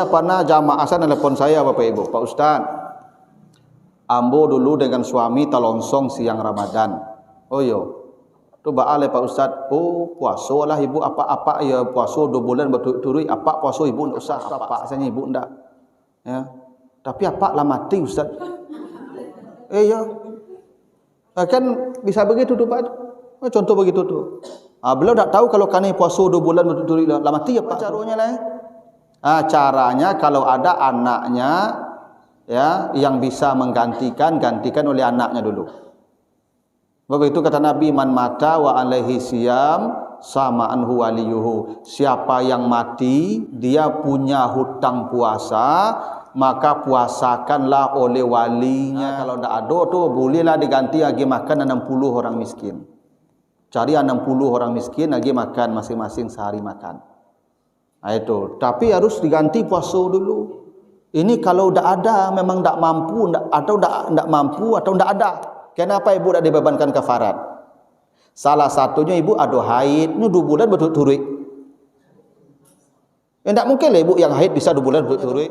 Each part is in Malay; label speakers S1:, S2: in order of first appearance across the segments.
S1: pernah jamaah saya nelpon saya Bapak Ibu, Pak Ustaz, ambo dulu dengan suami talonsong siang Ramadan. Oh yo, tu baale Pak Ustaz. Oh puasa lah ibu, apa ya puasa 2 bulan berturut-turut. Apa puasa ibu ndak usah, apa saya ibu ndak. Ya. Tapi apa lah mati Ustaz. Ya. Kan bisa begitu tu Pak. Contoh begitu tu. Beliau tak tahu kalau kami puasa 2 bulan berturut-turut lah mati apa caranya lah. Caranya kalau ada anaknya ya yang bisa gantikan oleh anaknya dulu. Sebab itu kata Nabi, man mata wa alaihi siyam sama anhu waliyuhu. Siapa yang mati dia punya hutang puasa, maka puasakanlah oleh walinya. Kalau tidak ada tu bolehlah diganti lagi makan 60 orang miskin. Cari 60 orang miskin lagi makan masing-masing sehari makan. Itu. Tapi harus diganti puasa dulu. Ini kalau tidak ada, memang tidak mampu, tidak mampu atau tidak ada. Kenapa ibu tidak dibebankan kafarat? Salah satunya ibu ada haid, ini 2 bulan berturut-turut. Tidak mungkin lah ibu yang haid bisa 2 bulan berturut-turut.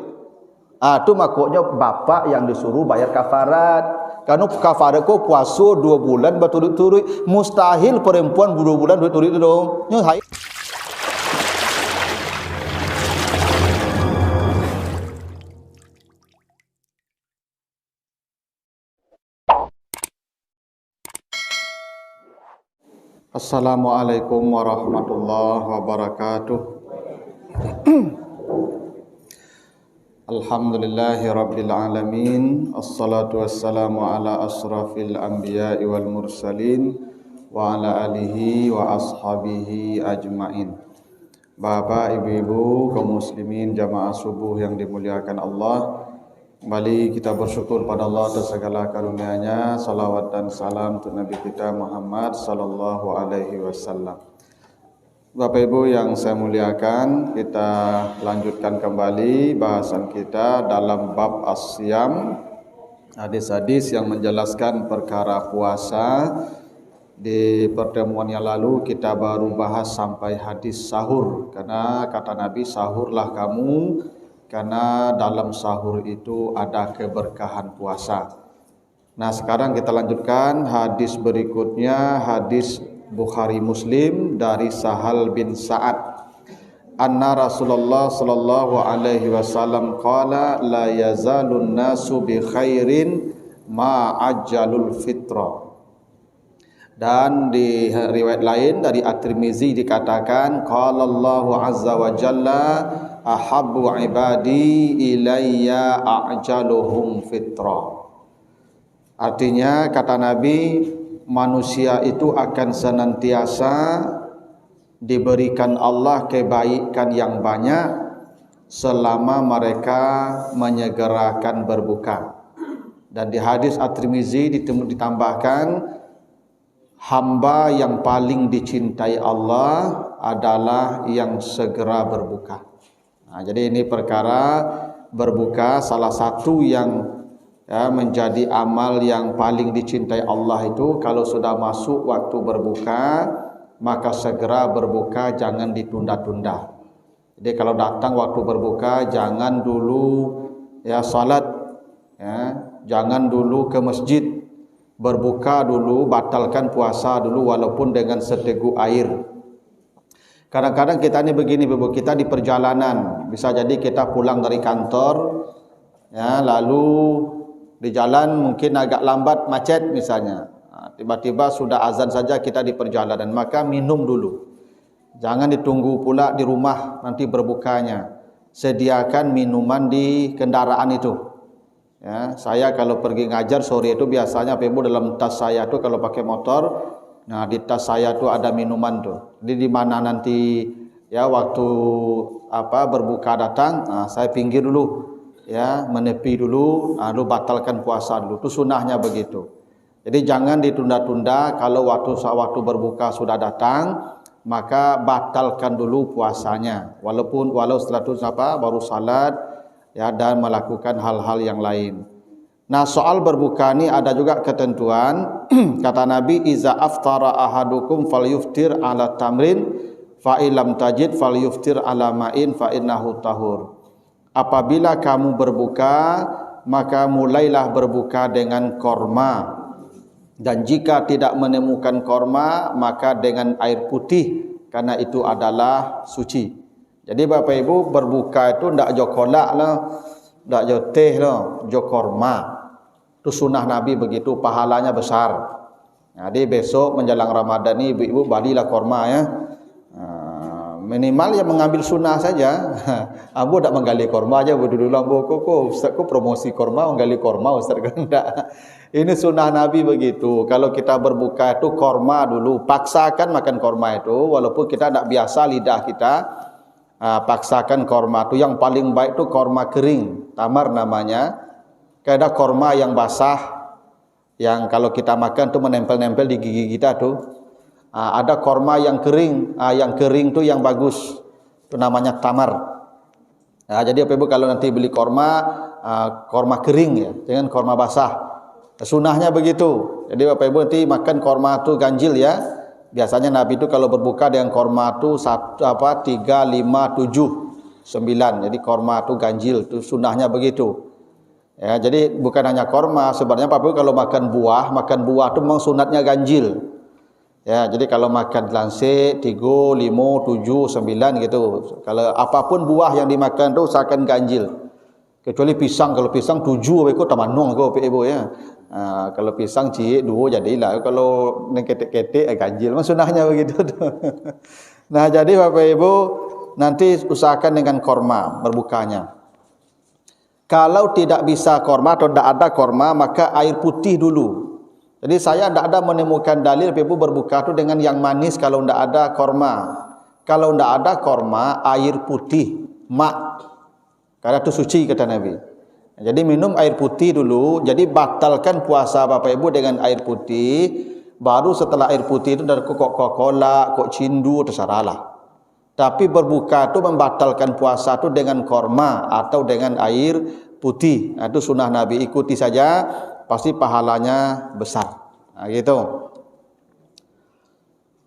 S1: Itu makanya bapak yang disuruh bayar kafarat. Karena kafarat kau puasa 2 bulan berturut-turut. Mustahil perempuan 2 bulan berturut-turut dong. Ini haid. Assalamualaikum warahmatullahi wabarakatuh. Alhamdulillahi rabbil alamin. Assalatu wassalamu ala asrafil anbiya'i wal mursalin wa ala alihi wa ashabihi ajmain. Bapak, ibu-ibu, kaum muslimin jamaah subuh yang dimuliakan Allah, kembali kita bersyukur pada Allah atas segala karunia-Nya. Salawat dan salam untuk Nabi kita Muhammad sallallahu alaihi wasallam. Bapak Ibu yang saya muliakan, kita lanjutkan kembali bahasan kita dalam bab as-siyam, hadis-hadis yang menjelaskan perkara puasa. Di pertemuan yang lalu kita baru bahas sampai hadis sahur, karena kata Nabi, sahurlah kamu karena dalam sahur itu ada keberkahan puasa. Nah, sekarang kita lanjutkan hadis berikutnya, hadis Bukhari Muslim dari Sahal bin Sa'ad. Anna Rasulullah sallallahu alaihi wasallam qala la yazalun nasu bi khairin ma ajjalul fitra. Dan di riwayat lain dari At-Tirmizi dikatakan qala Allahu azza wa jalla ahabbu ibadi ilayya a'jaluhum fitra. Artinya kata Nabi, manusia itu akan senantiasa diberikan Allah kebaikan yang banyak selama mereka menyegerakan berbuka. Dan di hadis At-Tirmizi ditambahkan, hamba yang paling dicintai Allah adalah yang segera berbuka. Nah, jadi ini perkara berbuka salah satu yang menjadi amal yang paling dicintai Allah itu, kalau sudah masuk waktu berbuka maka segera berbuka, jangan ditunda-tunda. Jadi kalau datang waktu berbuka jangan dulu salat, jangan dulu ke masjid, berbuka dulu, batalkan puasa dulu walaupun dengan seteguk air. Kadang-kadang kita ini begini, kita di perjalanan, bisa jadi kita pulang dari kantor, lalu di jalan mungkin agak lambat, macet misalnya. Tiba-tiba sudah azan saja kita di perjalanan, maka minum dulu. Jangan ditunggu pula di rumah nanti berbukanya. Sediakan minuman di kendaraan itu. Saya kalau pergi ngajar sore itu biasanya dalam tas saya tu kalau pakai motor, nah di tas saya tu ada minuman tu. Jadi di mana nanti waktu berbuka datang, saya pinggir dulu. Menepi dulu, lalu batalkan puasa dulu. Itu sunnahnya begitu. Jadi jangan ditunda-tunda. Kalau waktu berbuka sudah datang, maka batalkan dulu puasanya. Walau setelah itu baru salat dan melakukan hal-hal yang lain. Nah, soal berbuka ini ada juga ketentuan. Kata Nabi, iza aftara ahadukum falyuftir ala tamrin fa illam tajid falyuftir ala ma'in fa innahu tahur. apabila kamu berbuka, maka mulailah berbuka dengan korma. Dan jika tidak menemukan korma, maka dengan air putih, karena itu adalah suci. Jadi Bapak Ibu berbuka itu tidak jo kolak lah, tidak jo teh lah, jo korma. Itu sunnah Nabi begitu, pahalanya besar. Jadi besok menjelang Ramadan ini ibu-ibu balilah korma ya. Minimal ya mengambil sunnah saja. Ambo tak menggali korma aja, dulu ambo kok ustaz kok promosi korma, menggali korma ustaz kan enggak. Ini sunnah Nabi begitu. Kalau kita berbuka itu korma dulu, paksakan makan korma itu walaupun kita tidak biasa lidah kita. Paksakan korma itu. Yang paling baik itu korma kering, tamar namanya. Ada korma yang basah, yang kalau kita makan itu menempel-nempel di gigi kita tuh. Ada korma yang kering, yang kering tu yang bagus, itu namanya tamar. Jadi Bapak Ibu kalau nanti beli korma, korma kering ya, jangan korma basah. Sunnahnya begitu. Jadi Bapak Ibu nanti makan korma tu ganjil ya. Biasanya Nabi itu kalau berbuka dengan korma tu 3, 5, 7, 9. Jadi korma tu ganjil, tu sunnahnya begitu. Ya, jadi bukan hanya korma, sebenarnya Bapak Ibu kalau makan buah tu memang sunatnya ganjil. Ya, jadi kalau makan lansik 3, 5, 7, 9 gitu. Kalau apapun buah yang dimakan tu usahakan ganjil. Kecuali pisang, kalau pisang 7 ekor tamanung kau Ibu ya. Kalau pisang cik 2 jadilah. Kalau ketek-ketek ganjil. Memang sunahnya begitu tu. Nah, jadi Bapak Ibu nanti usahakan dengan korma berbukanya. Kalau tidak bisa korma atau tidak ada korma, maka air putih dulu. Jadi saya tidak ada menemukan dalil ibu berbuka itu dengan yang manis kalau tidak ada korma. Kalau tidak ada korma, air putih, mak. Karena itu suci kata Nabi. Jadi minum air putih dulu. Jadi batalkan puasa Bapak Ibu dengan air putih. Baru setelah air putih itu dari Coca-Cola, kok cindu, terserahlah. Tapi berbuka itu membatalkan puasa itu dengan korma atau dengan air putih. Nah, itu sunnah Nabi, ikuti saja. Pasti pahalanya besar. Nah, gitu.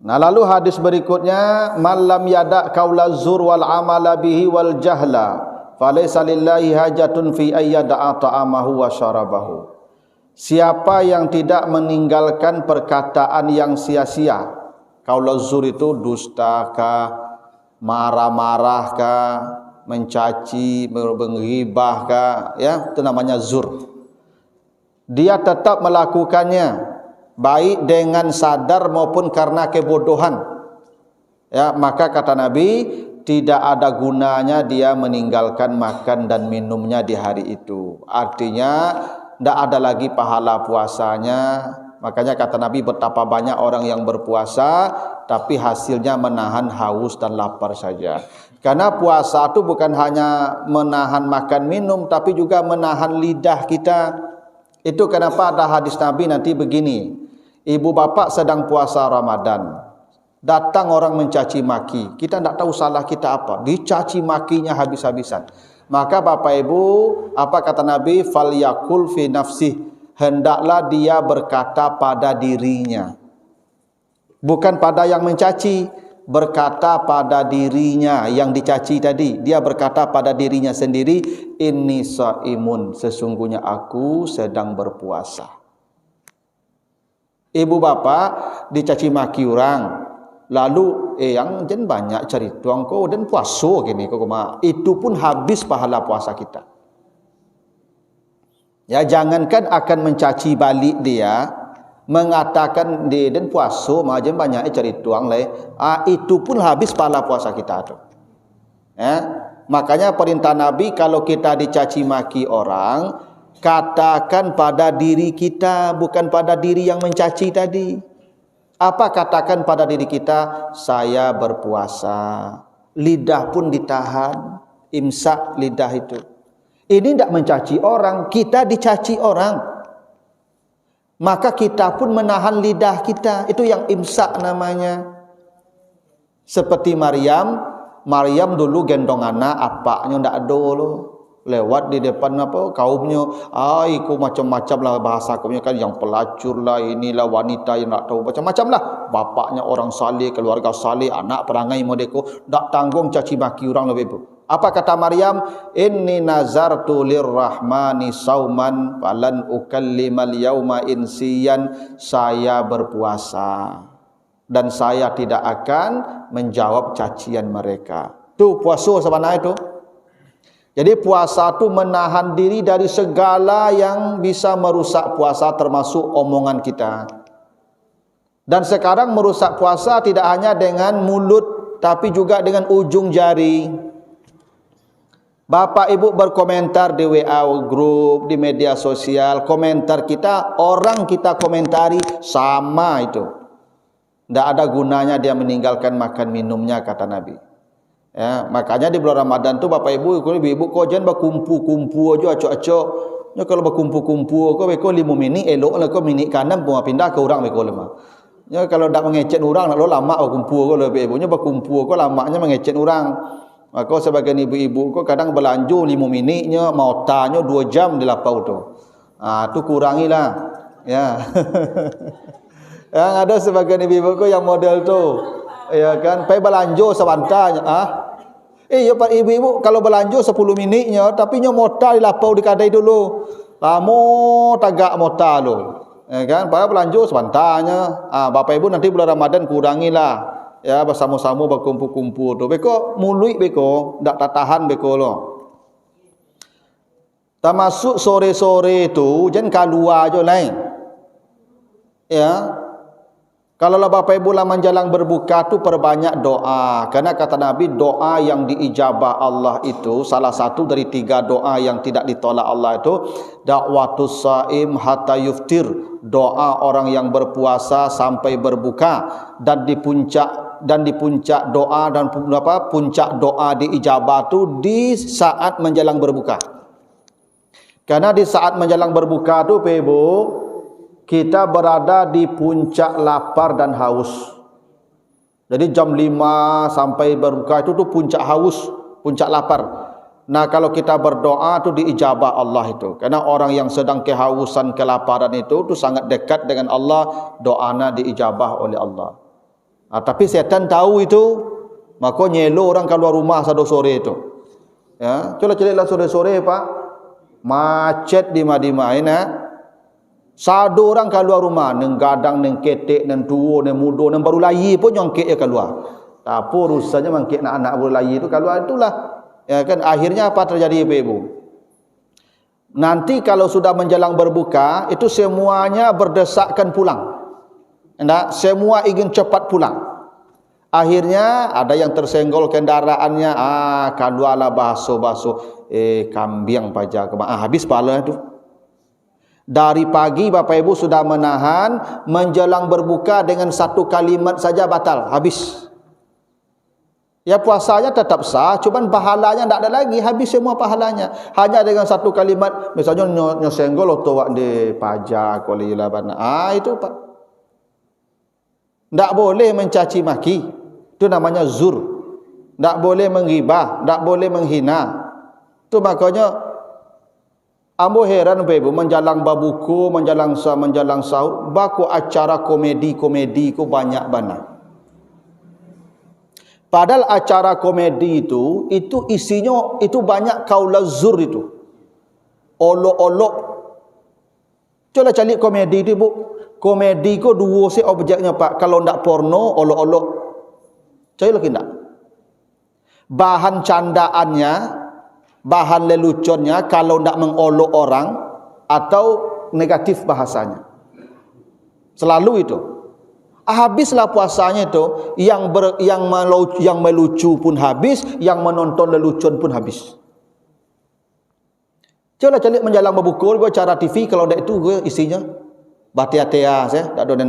S1: Nah, lalu hadis berikutnya, malam yada qaula zur wal amala bihi wal jahla falaysa lillahi hajatun fi ayyada'a ta'amahu wa syarabahu. Siapa yang tidak meninggalkan perkataan yang sia-sia. Qaula zur itu dusta kah, marah-marah kah, mencaci, menghibah kah, ya, itu namanya zur. Dia tetap melakukannya baik dengan sadar maupun karena kebodohan. Ya, maka kata Nabi, tidak ada gunanya dia meninggalkan makan dan minumnya di hari itu. Artinya tidak ada lagi pahala puasanya. Makanya kata Nabi, betapa banyak orang yang berpuasa tapi hasilnya menahan haus dan lapar saja. Karena puasa itu bukan hanya menahan makan minum tapi juga menahan lidah kita. Itu kenapa ada hadis Nabi nanti begini. Ibu bapak sedang puasa Ramadan. Datang orang mencaci maki. Kita tidak tahu salah kita apa. Dicaci makinya habis-habisan. Maka Bapak Ibu, apa kata Nabi? Falyakul fi nafsih. Hendaklah dia berkata pada dirinya. Bukan pada yang mencaci. Berkata pada dirinya yang dicaci tadi. Dia berkata pada dirinya sendiri, inni shaimun, sesungguhnya aku sedang berpuasa. Ibu bapak dicaci maki orang, lalu yang jen banyak cari tuang kau dan puasa gini kau itu pun habis pahala puasa kita. Ya, jangankan akan mencaci balik dia, mengatakan dia dan puasa macam banyak cari tuang leh, itu pun habis pahala puasa kita tu. Ya, makanya perintah Nabi kalau kita dicaci maki orang, katakan pada diri kita, bukan pada diri yang mencaci tadi. Apa katakan pada diri kita? Saya berpuasa. Lidah pun ditahan, imsak lidah itu. Ini tidak mencaci orang, kita dicaci orang. Maka kita pun menahan lidah kita. Itu yang imsak namanya. Seperti Maryam dulu gendong anak, apaknya ndak ada loh. Lewat di depan apa kaumnya, ku macam-macam lah bahasa kaumnya kan, yang pelacur lah, inilah wanita yang ndak tahu macam-macam lah. Bapaknya orang saleh, keluarga saleh, anak perangai modeko, ndak tanggung caci maki orang lebih. Apa kata Maryam? Inni nazartu lirrahmani sauman falan ukallimal yauma insiyan. Saya berpuasa dan saya tidak akan menjawab cacian mereka. Tu puasa sebenarnya itu. Jadi puasa tu menahan diri dari segala yang bisa merusak puasa, termasuk omongan kita. Dan sekarang merusak puasa tidak hanya dengan mulut, tapi juga dengan ujung jari. Bapak ibu berkomentar di WA group, di media sosial, komentar kita, orang kita komentari sama itu. Tidak ada gunanya dia meninggalkan makan minumnya, kata Nabi. Ya, makanya di bulan Ramadan tu bapak ibu kau jangan berkumpu-kumpu aja acok-acok. Ya, kalau berkumpu-kumpu kau 5 minit elok lah kau minit kanan pun pindah ke orang kau lemah. Ya, kalau tak mengecek orang nak lama berkumpu kau lebih ibunya berkumpu kau lamanya mengecek orang. Maka sebagai ibu-ibu kau kadang berlanjur 5 minitnya, mau tanya 2 jam di lapau tu. Tu kurangilah. Ya. Yang ada sebagian ibu-ibu kau yang model tu. Ya kan, pergi berlanjur sebantanya. Ya pak ibu-ibu kalau berlanjur 10 minitnya, tapi nya mota di lapau di kadai dulu. Lamo tagak mota lu. Ya kan, pergi berlanjur sebantanya. Bapak ibu nanti bulan Ramadan kurangilah. Ya, bersama-sama berkumpul-kumpul tu. Beko mului beko, ndak tahan beko lo. Termasuk sore-sore tu jangan keluar aja lain. Ya. Kalau bapak ibu lah menjelang berbuka tu perbanyak doa. Karena kata Nabi doa yang diijabah Allah itu salah satu dari 3 doa yang tidak ditolak Allah itu da'watus shaim hatta yuftir, doa orang yang berpuasa sampai berbuka, dan di puncak doa dan puncak doa diijabah tu di saat menjelang berbuka. Karena di saat menjelang berbuka tu ibu kita berada di puncak lapar dan haus. Jadi jam 5 sampai berbuka itu tuh puncak haus, puncak lapar. Nah, kalau kita berdoa tu diijabah Allah itu. Karena orang yang sedang kehausan, kelaparan itu tuh sangat dekat dengan Allah, doanya diijabah oleh Allah. Tapi setan tahu itu, maka nyelo orang keluar rumah sore itu. Ya, coba celilah sore-sore Pak. Macet di mana-mana. Sadu orang keluar rumah, neng gadang, neng ketek, neng tua, neng muda, neng baru lahir pun nyongkek ya keluar. Tapi rusanya mangkik anak-anak baru lahir itu keluar itulah. Ya kan, akhirnya apa terjadi ibu-ibu? Nanti kalau sudah menjelang berbuka, itu semuanya berdesakan pulang. Nah, semua ingin cepat pulang. Akhirnya ada yang tersenggol kendaraannya, keluarlah basuh-basuh, kambing pajak, habis pahala itu. Dari pagi bapak ibu sudah menahan, menjelang berbuka dengan 1 kalimat saja batal, habis. Ya puasanya tetap sah, cuman pahalanya tidak ada lagi, habis semua pahalanya. Hanya dengan 1 kalimat, misalnya nyosenggol atau di pajak oleh ilaban. Itu Pak. Tidak boleh mencaci maki. Itu namanya zur. Tidak boleh menghibah, tidak boleh menghina. Itu makanya ambo heran ibu menjalang babuku, menjalang sahur, baku acara komedi ku banyak banget. Padahal acara komedi itu isinya itu banyak kaula zur itu. Olok-olok. Coba cari komedi itu Bu. Komedi ku 2 sih objeknya Pak. Kalau ndak porno, olok-olok. Cari lagi ndak? Bahan candaannya, bahan leluconnya kalau tidak mengolok orang atau negatif bahasanya. Selalu itu. Habislah puasanya itu, yang melucu pun habis, yang menonton lelucon pun habis. Coba cari menjalang berbuka cara TV, kalau tidak itu isinya batia-tia saya, tak ada.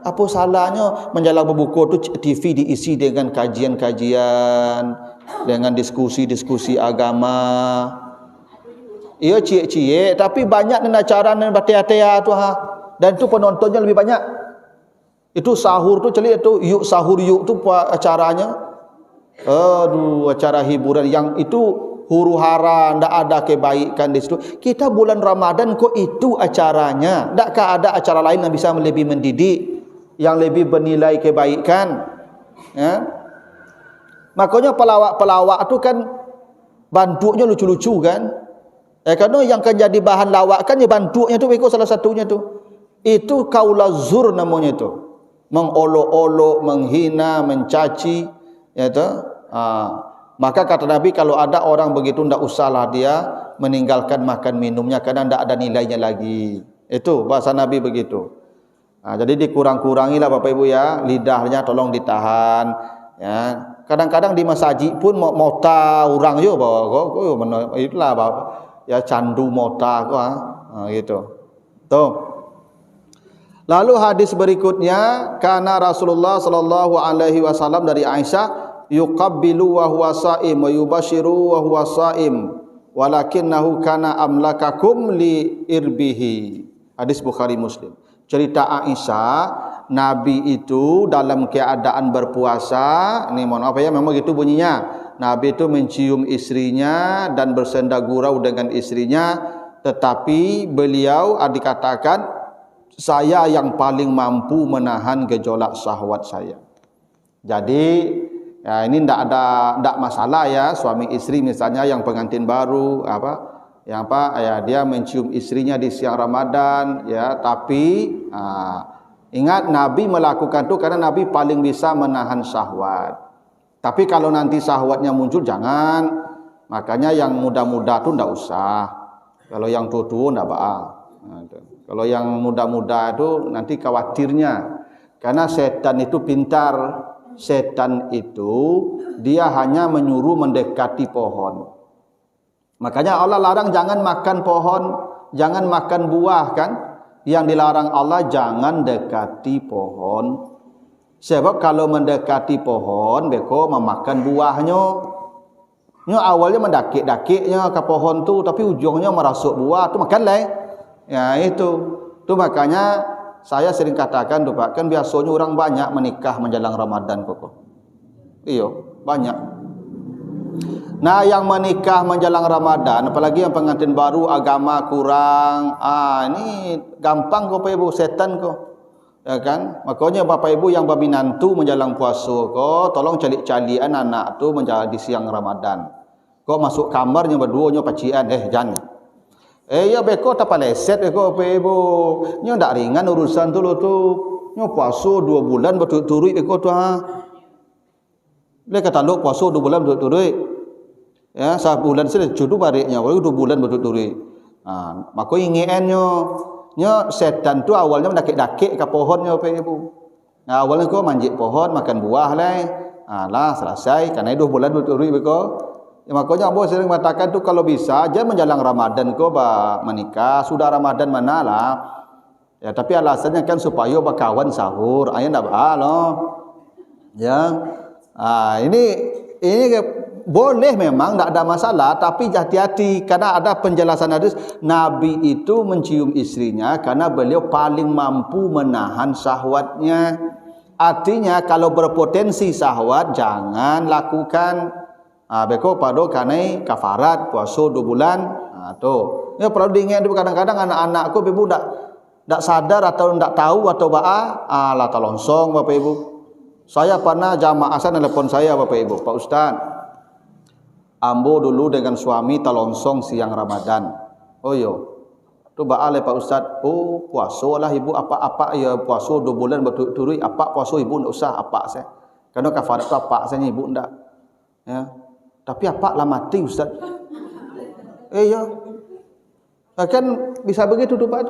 S1: Apa salahnya menjalang berbuka itu TV diisi dengan kajian-kajian, dengan diskusi-diskusi agama. Ia cie-cie, tapi banyak acara dan batia-tia tu dan itu penontonnya lebih banyak. Itu sahur tu celik itu, yuk sahur yuk tu acaranya. Acara hiburan yang itu huru-hara, ndak ada kebaikan di situ. Kita bulan Ramadan kok itu acaranya. Ndakkah ada acara lain yang bisa lebih mendidik, yang lebih bernilai kebaikan? Ya. Makanya pelawak-pelawak tu kan banduknya lucu-lucu kan. Kerana yang akan jadi bahan lawak kan ya banduknya tu, ikut salah satunya tu. Itu kaula zur namanya tu. Mengolok-olok, menghina, mencaci, ya tu. Maka kata Nabi, kalau ada orang begitu ndak usahlah dia meninggalkan makan minumnya karena ndak ada nilainya lagi. Itu bahasa Nabi begitu. Jadi dikurang-kurangilah Bapak Ibu ya, lidahnya tolong ditahan ya. Kadang-kadang di masjid pun mota orang yo bawa itulah ya, candu mota gitu. Tuh. Lalu hadis berikutnya, karena Rasulullah sallallahu alaihi wasallam dari Aisyah, yuqabbilu wa huwa shaim wa yubashiru wa huwa shaim walakinnahu kana amlakakum li irbihi. Hadis Bukhari Muslim. Cerita Aisyah, Nabi itu dalam keadaan berpuasa, ini mohon apa ya, memang gitu bunyinya. Nabi itu mencium istrinya dan bersenda gurau dengan istrinya, tetapi beliau dikatakan, saya yang paling mampu menahan gejolak syahwat saya. Jadi ya, ini ndak masalah ya, suami istri misalnya yang pengantin baru ya, dia mencium istrinya di siang Ramadan ya, tapi ingat Nabi melakukan itu karena Nabi paling bisa menahan syahwat. Tapi kalau nanti syahwatnya muncul jangan. Makanya yang muda-muda tu ndak usah. Kalau yang tua-tua ndak apa. Kalau yang muda-muda itu nanti khawatirnya, karena setan itu pintar. Setan itu dia hanya menyuruh mendekati pohon. Makanya Allah larang jangan makan pohon, jangan makan buah kan. Yang dilarang Allah jangan dekati pohon. Sebab kalau mendekati pohon, beko memakan buahnya. Awalnya mendakik-dakiknya ke pohon tu, tapi ujungnya merasuk buah tu makan lah. Ya itu. Tu makanya saya sering katakan tu Pak, kan biasanya orang banyak menikah menjelang Ramadan kok. Iyo, banyak. Nah, yang menikah menjelang Ramadan, apalagi yang pengantin baru, agama kurang, ini gampang kok Bapak Ibu, setan kok. Ya kan? Makanya Bapak Ibu yang babinantu menjelang puasa kok, tolong calik-calian anak tu menjadi siang Ramadan. Kok masuk kamarnya berduanya pacian, jangan. Ya beko tak paleset beko Bapak Ibu. Nyo ndak ringan urusan tu lo tu. Nyo puasa 2 bulan berturut-turut beko tu Dia kata lo puasa 2 bulan berturut-turut. Ya, 1 bulan sudah jodoh baliknya, baru 2 bulan berturut-turut. Maka ingiannya, setan tu awalnya mendakik-dakik ke pohonnya Bapak Ibu. Nah, awalnya kau manjik pohon, makan buah lah, selesai. Karena 2 bulan berturut-turut beko. Ya, makanya Abu sering mengatakan tu kalau bisa aja menjelang Ramadan kau menikah, sudah Ramadan mana lah. Ya, tapi alasannya kan supaya berkawan sahur. Ayah ndak loh. Ya. Ini boleh memang tidak ada masalah, tapi hati-hati karena ada penjelasan hadis Nabi itu mencium istrinya karena beliau paling mampu menahan syahwatnya. Artinya kalau berpotensi syahwat jangan lakukan. Beko pada kanai kafarat puasa 2 bulan. Ya perlu diingat kadang-kadang anak-anakku ibu tidak sadar atau tidak tahu atau lah talonsong Bapak Ibu. Saya pernah jamaah nelpon saya Bapak Ibu, Pak Ustaz. Ambo dulu dengan suami talonsong siang Ramadan. Oh yo. Tu baale Pak Ustaz. Oh, puasa lah ibu apa-apa ya puasa 2 bulan berturut-turut apa puasa ibu ndak usah apa saya. Karena kafarat tu apa saya ibu ndak. Ya. Tapi apa lah mati Ustaz. Ya. Kan bisa begitu tu Pak.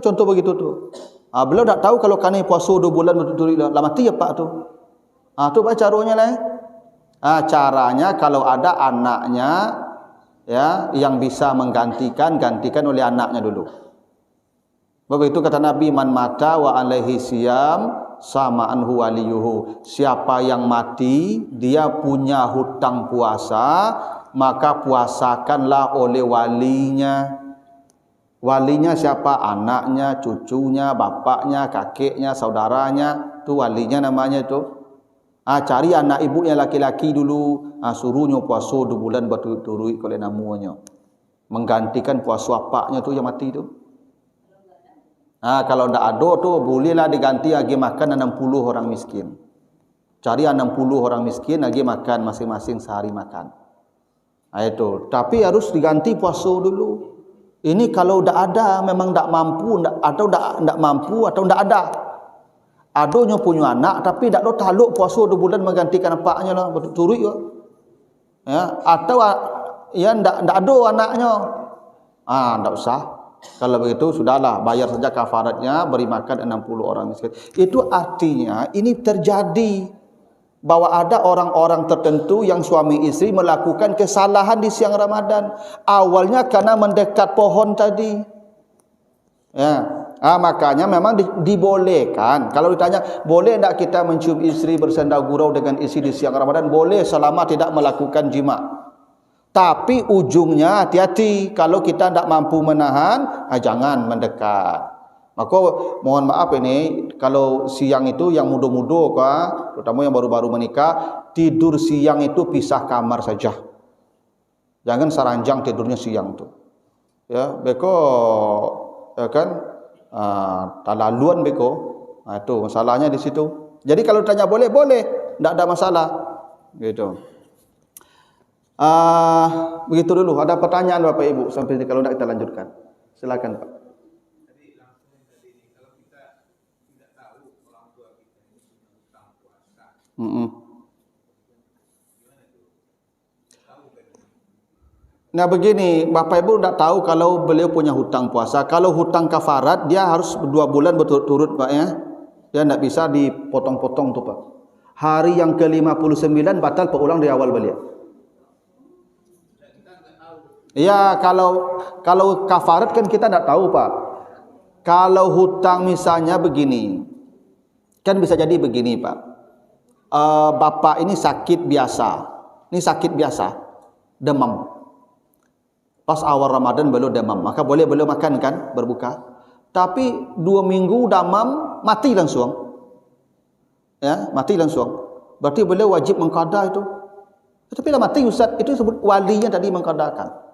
S1: Contoh begitu tu. Beliau tak tahu kalau kami puasa 2 bulan berturut-turut lah mati ya Pak tu. Tu Pak caranya lah. Caranya kalau ada anaknya ya yang bisa gantikan oleh anaknya dulu. Begitu kata Nabi, man mata wa alaihi siyam sama anhu waliyuhu. Siapa yang mati dia punya hutang puasa, maka puasakanlah oleh walinya. Walinya siapa? Anaknya, cucunya, bapaknya, kakeknya, saudaranya. Tu walinya namanya itu. Cari anak ibu yang laki-laki dulu, suruhnya puasa 2 bulan berturut-turut oleh namanya. Menggantikan puasa apaknya tu yang mati tu. Kalau ndak ada tu bolehlah diganti lagi makan 60 orang miskin. Cari 60 orang miskin lagi makan masing-masing sehari makan. Nah, itu. Tapi harus diganti puasa dulu. Ini kalau udah ada memang tak mampu atau tak mampu atau tak ada. Adonya punya anak tapi tak ada taluk puasa 2 bulan menggantikan apaknya lah berturut ya. Ya, atau ya tak ada anaknya. Tak usah. Kalau begitu sudahlah bayar saja kafaratnya, beri makan 60 orang miskin. Itu artinya ini terjadi bahwa ada orang-orang tertentu yang suami istri melakukan kesalahan di siang Ramadan. Awalnya karena mendekat pohon tadi. Ya. Makanya memang dibolehkan. Kalau ditanya, boleh tak kita mencium istri bersenda gurau dengan istri di siang Ramadan? Boleh selama tidak melakukan jima. Tapi ujungnya hati-hati. Kalau kita tidak mampu menahan, jangan mendekat. Maka mohon maaf ini, kalau siang itu yang muda-muda, terutama yang baru-baru menikah, tidur siang itu pisah kamar saja. Jangan saranjang tidurnya siang tu. Ya, beko ya kan talaluan beko. Itu masalahnya di situ. Jadi kalau tanya boleh, tidak ada masalah. Gitu. Begitu dulu. Ada pertanyaan Bapak Ibu sampai kalau tidak kita lanjutkan. Silakan Pak. Nah begini, Bapak Ibu tidak tahu kalau beliau punya hutang puasa. Kalau hutang kafarat dia harus 2 bulan berturut-turut Pak ya. Dia tidak bisa dipotong-potong tuh Pak. Hari yang ke-59 batal perulang dari awal beliau. Ya kalau kafarat kan kita tidak tahu Pak. Kalau hutang misalnya begini, kan bisa jadi begini Pak. Bapak ini sakit biasa, demam. Pas awal Ramadan beliau demam, maka boleh beliau makan kan, berbuka. Tapi 2 minggu demam, mati langsung. Ya, mati langsung. Berarti beliau wajib mengqada itu. Tapi lah mati Ustaz, itu sebut walinya tadi mengqadakan.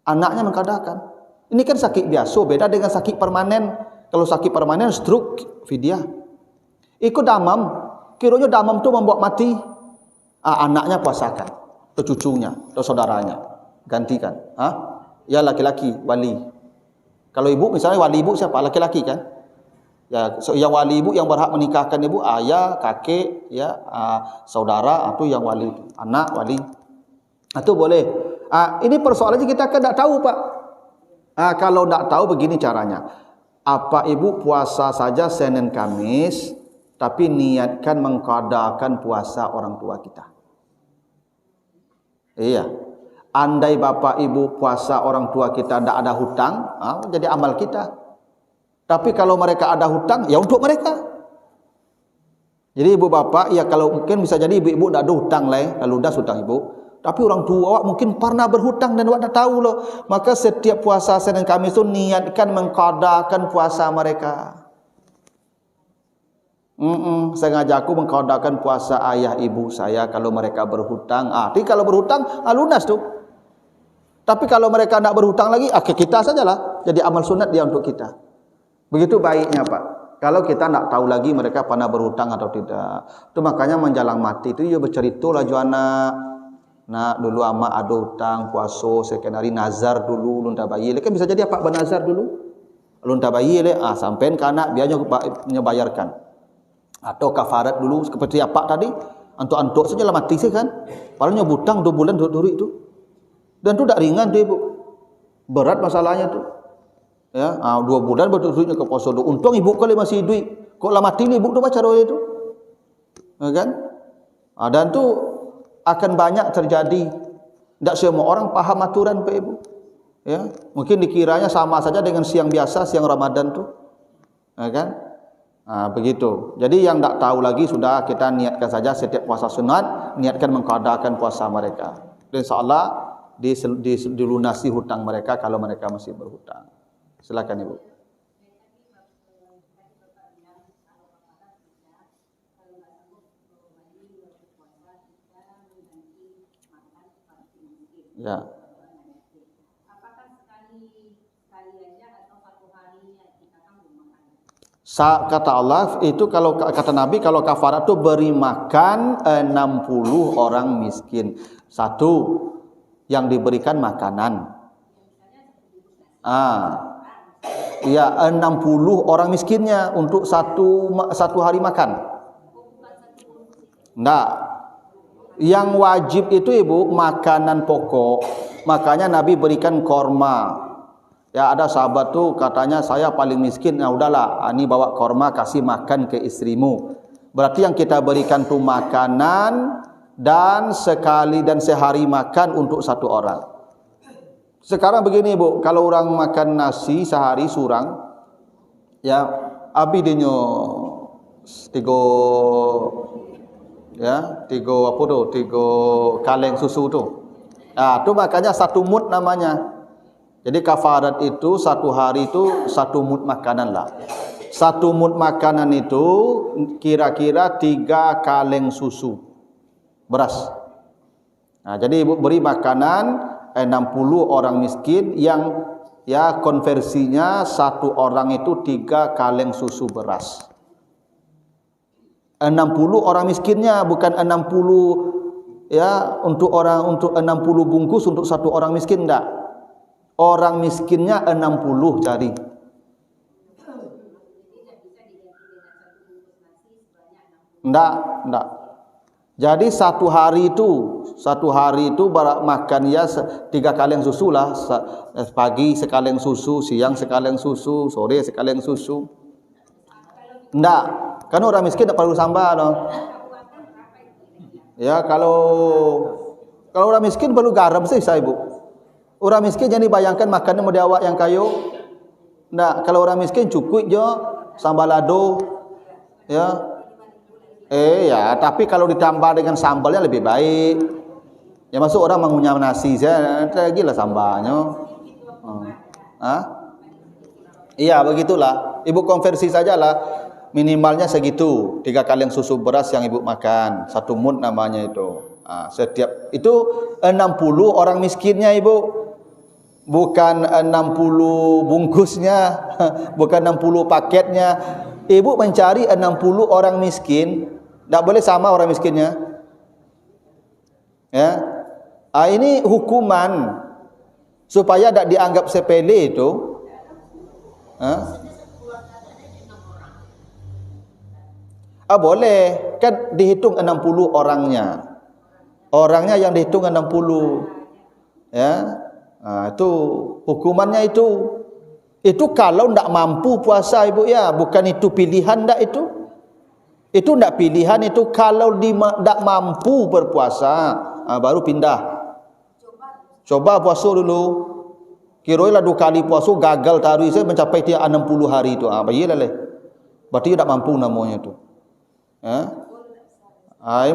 S1: Anaknya mengqadakan. Ini kan sakit biasa, beda dengan sakit permanen. Kalau sakit permanen stroke, fidyah. Ikut demam. Kiranya damam itu membuat mati, anaknya puasakan, atau cucunya, atau saudaranya, gantikan. Ya laki-laki, wali. Kalau ibu misalnya wali ibu siapa? Laki-laki kan? Ya, yang wali ibu yang berhak menikahkan ibu, ayah, kakek, ya, saudara, atau yang wali, anak wali. Itu boleh. Ini persoalannya kita kan tidak tahu Pak. Kalau tidak tahu begini caranya. Apa ibu puasa saja Senin Kamis? Tapi niatkan mengqadakan puasa orang tua kita. Iya. Andai bapak ibu puasa orang tua kita tidak ada hutang, jadi amal kita. Tapi kalau mereka ada hutang, ya untuk mereka. Jadi ibu bapak, ya kalau mungkin bisa jadi ibu tidak ada hutang lah, lalu dah hutang ibu. Tapi orang tua awak mungkin pernah berhutang dan awak tak tahu loh. Maka setiap puasa Senin Kamis itu niatkan mengqadakan puasa mereka. Sengaja aku mengqadakan puasa ayah ibu saya kalau mereka berhutang. Tapi kalau berhutang lunas tu. Tapi kalau mereka tidak berhutang lagi, ke kita sajalah. Jadi amal sunat dia untuk kita. Begitu baiknya Pak. Kalau kita tidak tahu lagi mereka pernah berhutang atau tidak. Itu makanya menjelang mati itu ya bercerita lah juana. Nak dulu ama ada hutang puasa sekian hari nazar dulu lunta bayi. Kan bisa jadi apa bernazar dulu. Lunta bayi sampai ke anak biarnya bayarkan. Atau kafarat dulu seperti apa tadi, antuk-antuk saja lah mati sih kan. Padahal hutang 2 bulan duri itu. Dan itu tak ringan tu ibu. Berat masalahnya tu. Ya, 2 bulan berturut-turutnya ke puasa. Untung ibu kali masih hidup. Kok lah mati ni ibu tu baca doa itu. Ya kan? Dan tu akan banyak terjadi. Tak semua orang paham aturan Pak Ibu. Ya, mungkin dikiranya sama saja dengan siang biasa, siang Ramadan tu. Ya kan? Begitu. Jadi yang tak tahu lagi sudah kita niatkan saja setiap puasa sunat, niatkan mengqadakan puasa mereka. Dan insyaallah dilunasi hutang mereka kalau mereka masih berhutang. Silakan Ibu. Ya. Kata Allah itu, kalau kata Nabi, kalau kafarat itu beri makan 60 orang miskin. Satu, yang diberikan makanan. Ya 60 orang miskinnya untuk satu hari makan. Enggak. Yang wajib itu Ibu makanan pokok. Makanya Nabi berikan korma. Ya ada sahabat tuh katanya, saya paling miskin, nah udahlah, ini bawa korma kasih makan ke istrimu. Berarti yang kita berikan tuh makanan dan sekali dan sehari makan untuk satu orang. Sekarang begini Bu, kalau orang makan nasi sehari surang, ya abi dinyo tiga kaleng susu tuh. Nah, itu makanya satu mud namanya. Jadi kafarat itu satu hari itu satu mud makanan lah. Satu mud makanan itu kira-kira 3 kaleng susu beras. Nah, jadi Ibu beri makanan 60 orang miskin yang ya konversinya satu orang itu 3 kaleng susu beras. 60 orang miskinnya, bukan 60 ya untuk 60 bungkus untuk satu orang miskin, enggak. Orang miskinnya 60 cari. Enggak. Jadi satu hari itu makan ya 3 kaleng susu lah. Pagi sekaleng susu, siang sekaleng susu, sore sekaleng susu. Enggak, kan orang miskin tak perlu sambal no. Ya kalau orang miskin perlu garam sih Ibu. Orang miskin jangan dibayangkan makannya model awak yang kayu. Enggak, kalau orang miskin cukup je sambal lado. Ya. Ya, tapi kalau ditambah dengan sambalnya lebih baik. Ya masuk orang mengunyah nasi saya lagi lah sambalnya. Iya, begitulah. Ibu konversi sajalah. Minimalnya segitu, 3 kaleng susu beras yang Ibu makan, 1 mud namanya itu. Setiap itu 60 orang miskinnya Ibu. Bukan 60 bungkusnya, bukan 60 paketnya. Ibu mencari 60 orang miskin, tak boleh sama orang miskinnya. Ya. Ini hukuman supaya tak dianggap sepele itu. Boleh, kan dihitung 60 orangnya. Orangnya yang dihitung 60. Ya. Itu hukumannya itu. Itu kalau ndak mampu puasa Ibu ya, bukan itu pilihan ndak itu. Itu ndak pilihan, itu kalau ndak mampu berpuasa, baru pindah. Coba puasa dulu. Kira-kira 2 kali puasa gagal taruh saya mencapai 60 hari itu. Bayilah leh. Berarti ndak mampu namanya itu.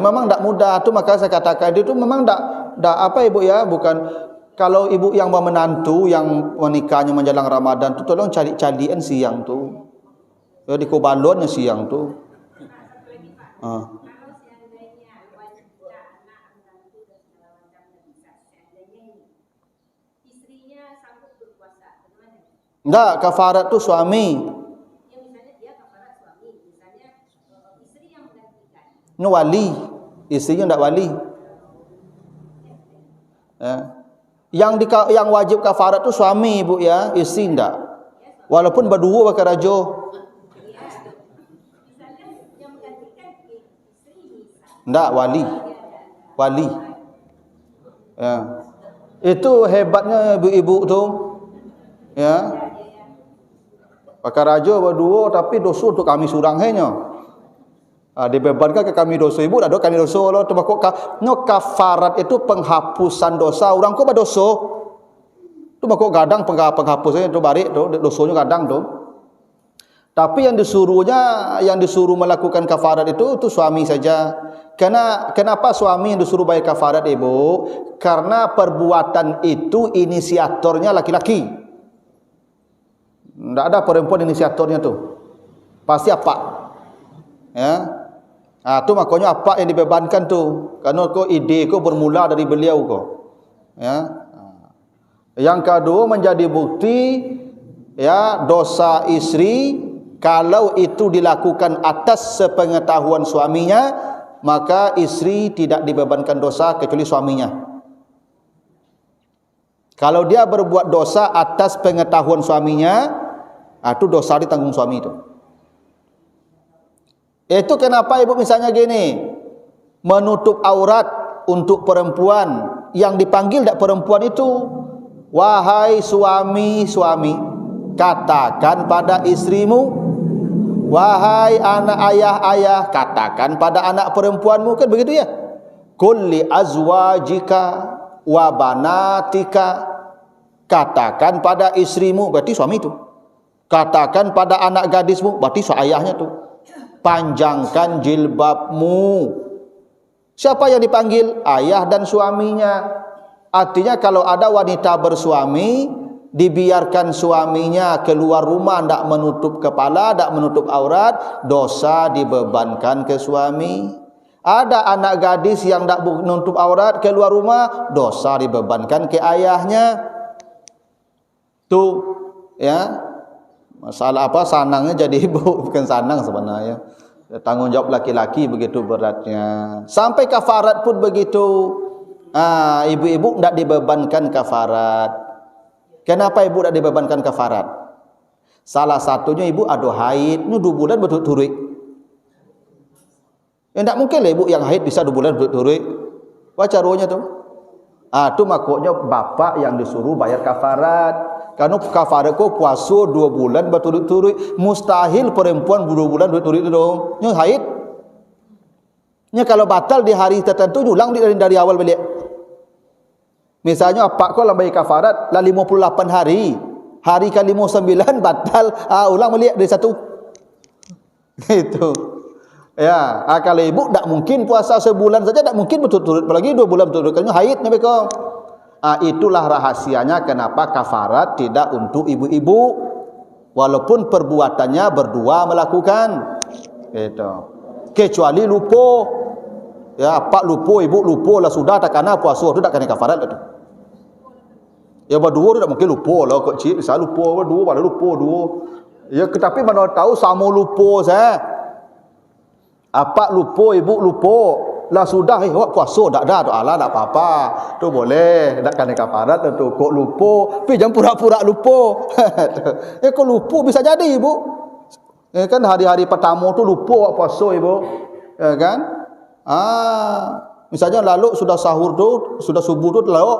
S1: Memang ndak mudah tu, maka saya katakan itu memang ndak apa Ibu ya, bukan. Kalau Ibu yang menantu yang menikahnya menjelang Ramadan tu tolong cari-carian siang tu. Ya di Kobalonnya siang tu. Enggak, kafarat tu suami. Ini wali. Istrinya enggak wali. Yang wajib kafarat tu suami Ibu ya, istri enggak. Walaupun berdua pakai rajo. Enggak, wali. Ya. Itu hebatnya ibu-ibu tu. Ya. Pakai rajo berdua tapi dosa untuk kami surang hanya. Dibebankan ke kami dosa Ibu, dah kami dosa lo tebakok kafarat itu penghapusan dosa. Orang kok berdosa. Tu bakok gadang penghapusnya tu barik tu dosanya gadang tu. Tapi yang disuruh melakukan kafarat itu suami saja. Kenapa suami yang disuruh bayar kafarat Ibu? Karena perbuatan itu inisiatornya laki-laki. Tidak ada perempuan inisiatornya tu. Pasti apa? Ya. Tu makanya apa yang dibebankan tu? Karena ide bermula dari beliau Ya. Yang kedua menjadi bukti ya dosa istri Kalau itu dilakukan atas sepengetahuan suaminya, maka istri tidak dibebankan dosa kecuali suaminya. Kalau dia berbuat dosa atas pengetahuan suaminya, itu dosa ditanggung suami itu. Itu kenapa ibu misalnya gini, menutup aurat untuk perempuan, yang dipanggil tak perempuan itu, wahai suami-suami, katakan pada istrimu, wahai anak ayah-ayah, katakan pada anak perempuanmu, kan begitu ya? Kulli azwajika wa banatika, katakan pada istrimu, berarti suami itu. Katakan pada anak gadismu, berarti ayahnya tu. Panjangkan jilbabmu. Siapa yang dipanggil? Ayah dan suaminya. Artinya kalau ada wanita bersuami, dibiarkan suaminya keluar rumah, tidak menutup kepala, tidak menutup aurat, dosa dibebankan ke suami. Ada anak gadis yang tidak menutup aurat keluar rumah, dosa dibebankan ke ayahnya. Tuh, ya. Masalah apa? Sanangnya jadi ibu, bukan sanang sebenarnya. Tanggung jawab laki-laki begitu beratnya. Sampai kafarat pun begitu. Ibu-ibu tidak dibebankan kafarat. Kenapa ibu tidak dibebankan kafarat? Salah satunya ibu ada haid, ini 2 bulan berturut-turut. Tidak mungkin lah ibu yang haid bisa 2 bulan berturut-turut. Baca rohnya tu. Itu makanya bapak yang disuruh bayar kafarat. Karena kafarat kau puasa 2 bulan berturut-turut, mustahil perempuan 2 bulan berturut-turut dong. Nya haid. Nya kalau batal di hari tertentu ulang dari awal balik. Misalnya apa kau lambai kafarat lah 58 hari. Hari ke-59 batal, ulang balik dari 1. Gitu. Ya, kalau ibu tak mungkin puasa sebulan saja, tak mungkin berturut-turut, apalagi 2 bulan berturut-turut. Karena haid nabi kau. Itulah rahasianya kenapa kafarat tidak untuk ibu-ibu, walaupun perbuatannya berdua melakukan. Gitu. Kecuali lupa. Ya, pak lupa, ibu lupa lah sudah, tak kena puasa tu tak kena kafarat tu. Ya berdua tu tak mungkin lupa lah, kok cik bisa lupa berdua, malah lupa dua. Ya tetapi mana tahu sama lupa saya. Apa lupa, ibu lupa. Lah sudah awak puasa tak ada tu, alah tak apa-apa. Tu boleh, tak kena kafarat tu. Kok lupa, tapi jangan pura-pura lupa. Kok lupa bisa jadi ibu. Kan hari-hari pertama tu lupa awak puasa ibu. Ya kan? Misalnya lalu sudah sahur tu, sudah subuh tu lalu.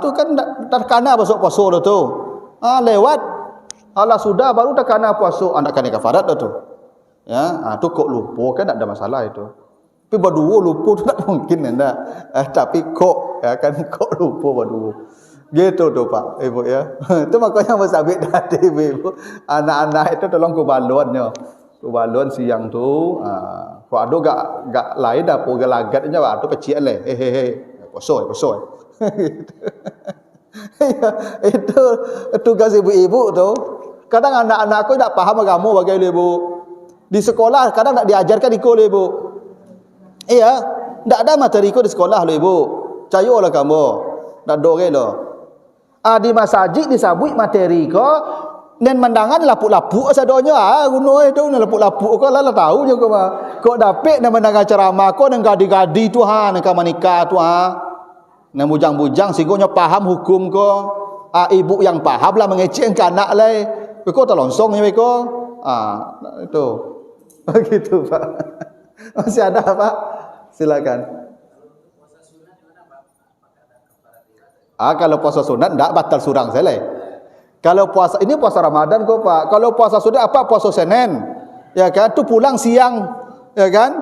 S1: Tu kan tak kena masuk puasa tu. Lewat. Alah sudah baru tak kena puasa, tak kena kafarat tu. Ya, tu kok lupa kan tak ada masalah itu. Tapi berdua lupa tu tak mungkin enggak. Tapi kok ya kan kok lupa berdua. Gitu tu Pak Ibu ya. Itu makanya bersabit tadi Ibu. Anak-anak itu tolong kubalonnya. Kubalon siang tu kok ada gak lain dah pun gelagatnya waktu kecil leh. Poso. Itu tugas ibu-ibu tu. Kadang anak-anak aku tak faham agama bagaimana ibu. Di sekolah kadang tak diajarkan ikut ibu. Iya, tak ada materi ikut di sekolah ibu. Cayolah kamu. Tak ada orang lo. Di masjid disabui materi ko nen mandangan lapuk-lapuk sadonya guno itu lapuk-lapuk ko lah tahu je ko mah. Kok dapat nan mendengar ceramah ko nan gadi-gadi tu nan manika tu nan bujang-bujang sehingga paham hukum ko. Ibu yang paham lah mengecek anak lai. Ko terlongsong ni ko. Itu. Begitu Pak. Masih ada Pak? Silakan. Kalau puasa sunat tak batal surang selai. Kalau puasa ini puasa Ramadan kok Pak. Kalau puasa sunat apa? Puasa Senin. Ya kan? Tu pulang siang. Ya kan?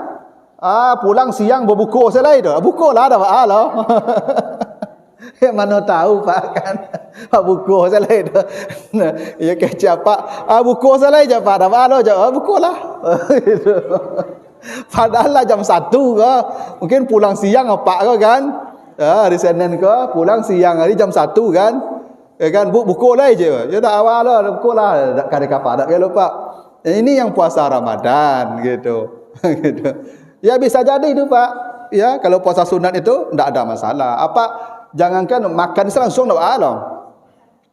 S1: Pulang siang berbuka selai tu. Bukalah dah Pak loh. Mana tahu Pak kan. Pak buka selai tu. Ya kecap Pak. Buka selai je Pak. Dah lo je. Bukalah. Gitu. Padahal lah jam 1 ke. Mungkin pulang siang apa ke kan. Hari Senin ke pulang siang hari jam 1 kan. Ya kan buka lah je. Ya tak awal lah buka lah. Tak ada kafarat ke lupa. Ini yang puasa Ramadan gitu. Gitu. Ya bisa jadi itu Pak. Ya kalau puasa sunat itu tak ada masalah. Jangankan makan langsung tak ada.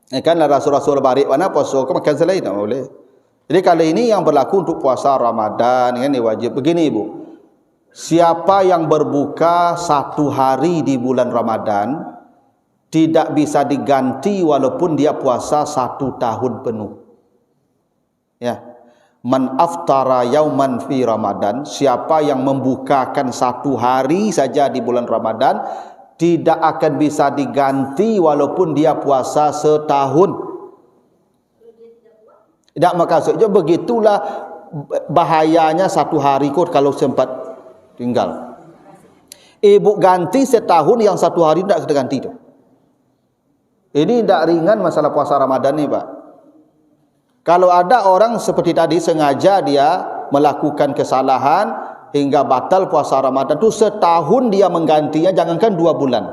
S1: Ya kan lah rasul-rasul barik mana puasa ke makan selain tak boleh. Jadi kali ini yang berlaku untuk puasa Ramadan ini wajib. Begini Ibu, siapa yang berbuka 1 hari di bulan Ramadan tidak bisa diganti walaupun dia puasa 1 tahun penuh. Ya, man aftara yauman fi Ramadan, siapa yang membukakan 1 hari saja di bulan Ramadan tidak akan bisa diganti walaupun dia puasa setahun. Tak maksudnya begitulah bahayanya 1 hari kot kalau sempat tinggal. Ibu ganti setahun yang 1 hari tidak kita ganti tu. Ini tidak ringan masalah puasa Ramadan ni Pak. Kalau ada orang seperti tadi sengaja dia melakukan kesalahan hingga batal puasa Ramadan tu, setahun dia menggantinya, jangankan 2 bulan.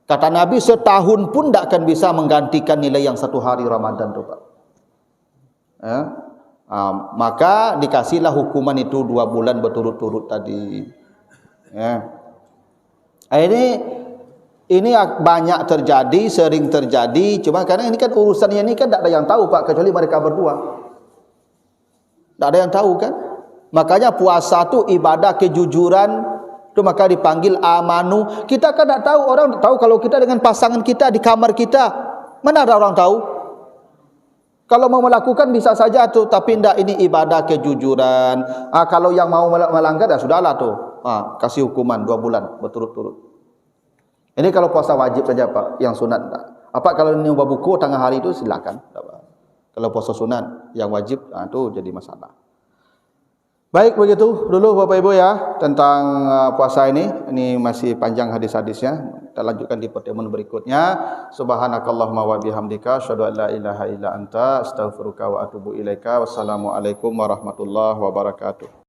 S1: Kata Nabi setahun pun tak akan bisa menggantikan nilai yang 1 hari Ramadan tu Pak. Maka dikasihlah hukuman itu 2 bulan berturut-turut tadi. Ini banyak terjadi, sering terjadi. Cuma karena ini kan urusannya ini kan tak ada yang tahu Pak, kecuali mereka berdua. Tak ada yang tahu kan. Makanya puasa tu ibadah kejujuran tu, maka dipanggil amanu. Kita kan tak tahu, orang tahu kalau kita dengan pasangan kita di kamar kita. Mana ada orang tahu? Kalau mau melakukan bisa saja tu, tapi tidak, ini ibadah kejujuran. Kalau yang mau melanggar ya sudahlah tu. Kasih hukuman 2 bulan berturut-turut. Ini kalau puasa wajib saja Pak, yang sunat tak. Apa kalau ini berbuku tengah hari itu silakan. Kalau puasa sunat yang wajib itu jadi masalah. Baik, begitu dulu Bapak Ibu ya tentang puasa ini. Ini masih panjang hadis-hadisnya. Kita lanjutkan di pertemuan berikutnya. Subhanakallahumma wa bihamdika asyhadu an la ilaha illa anta astaghfiruka wa atubu ilaika. Wassalamualaikum warahmatullahi wabarakatuh.